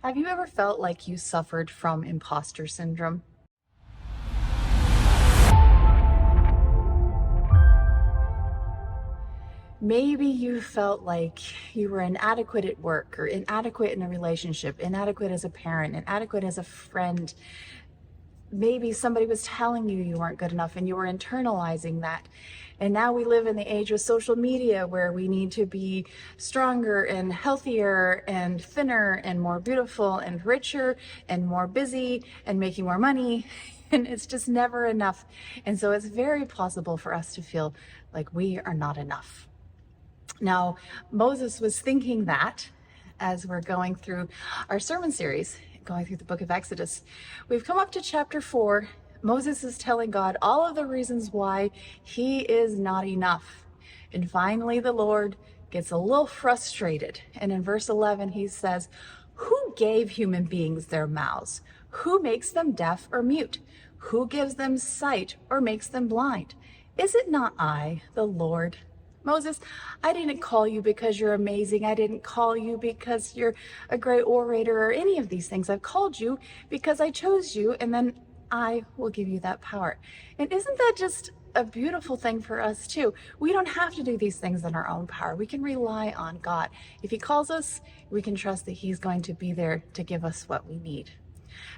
Have you ever felt like you suffered from imposter syndrome? Maybe you felt like you were inadequate at work, or inadequate in a relationship, inadequate as a parent, inadequate as a friend. Maybe somebody was telling you you weren't good enough and you were internalizing that. And now we live in the age of social media where we need to be stronger and healthier and thinner and more beautiful and richer and more busy and making more money. And it's just never enough. And so it's very possible for us to feel like we are not enough. Now, Moses was thinking that as we're going through our sermon series, going through the book of Exodus. We've come up to chapter 4. Moses is telling God all of the reasons why he is not enough. And finally, the Lord gets a little frustrated. And in verse 11, he says, "Who gave human beings their mouths? Who makes them deaf or mute? Who gives them sight or makes them blind? Is it not I, the Lord?" Moses, I didn't call you because you're amazing. I didn't call you because you're a great orator or any of these things. I've called you because I chose you, and then I will give you that power. And isn't that just a beautiful thing for us too? We don't have to do these things in our own power. We can rely on God. If he calls us, we can trust that he's going to be there to give us what we need.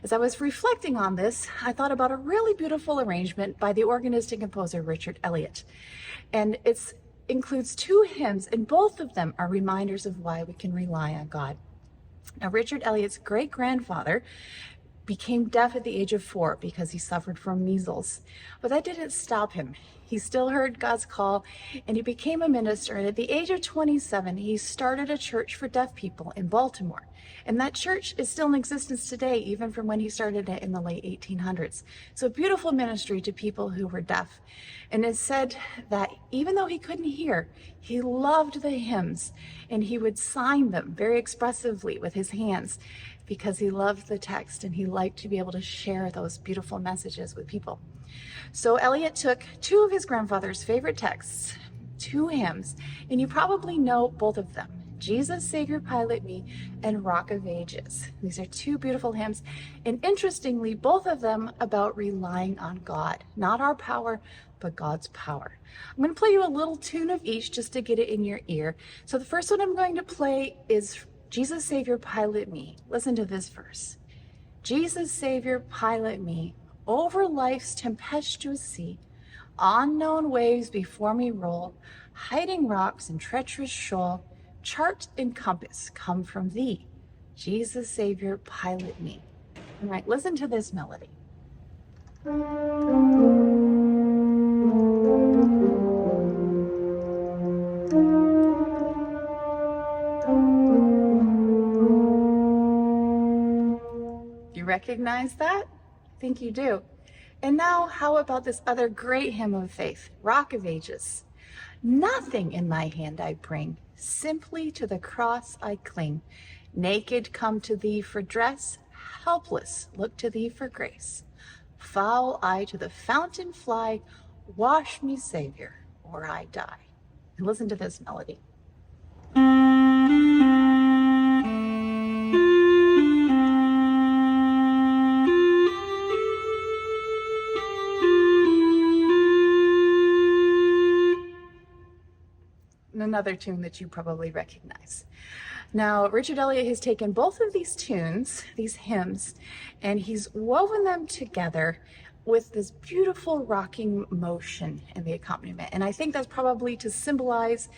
As I was reflecting on this, I thought about a really beautiful arrangement by the organist and composer Richard Elliott. And it includes 2 hymns, and both of them are reminders of why we can rely on God. Now, Richard Elliott's great-grandfather became deaf at the age of 4 because he suffered from measles. But that didn't stop him. He still heard God's call, and he became a minister. And at the age of 27, he started a church for deaf people in Baltimore. And that church is still in existence today, even from when he started it in the late 1800s. So a beautiful ministry to people who were deaf. And it said that even though he couldn't hear, he loved the hymns, and he would sign them very expressively with his hands because he loved the text and he liked to be able to share those beautiful messages with people. So Eliot took 2 of his grandfather's favorite texts, 2 hymns, and you probably know both of them: Jesus, Savior, Pilot Me, and Rock of Ages. These are 2 beautiful hymns, and interestingly, both of them about relying on God, not our power, but God's power. I'm going to play you a little tune of each just to get it in your ear. So the first one I'm going to play is Jesus, Savior, Pilot Me. Listen to this verse. Jesus, Savior, pilot me over life's tempestuous sea. Unknown waves before me roll, hiding rocks and treacherous shoal. Chart and compass come from thee. Jesus, Savior, pilot me. All right, listen to this melody. You recognize that? I think you do. And now, how about this other great hymn of faith, Rock of Ages? Nothing in my hand I bring, simply to the cross I cling. Naked come to thee for dress, helpless look to thee for grace. Foul I to the fountain fly, wash me, Savior, or I die. And listen to this melody. Another tune that you probably recognize. Now, Richard Elliott has taken both of these tunes, these hymns, and he's woven them together with this beautiful rocking motion in the accompaniment. And I think that's probably to symbolize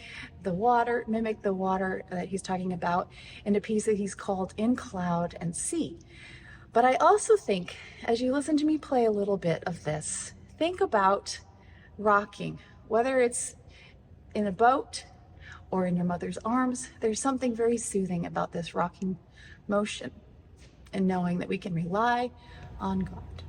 the water, mimic the water that he's talking about in a piece that he's called In Cloud and Sea. But I also think, as you listen to me play a little bit of this, think about rocking, whether it's in a boat or in your mother's arms. There's something very soothing about this rocking motion and knowing that we can rely on God.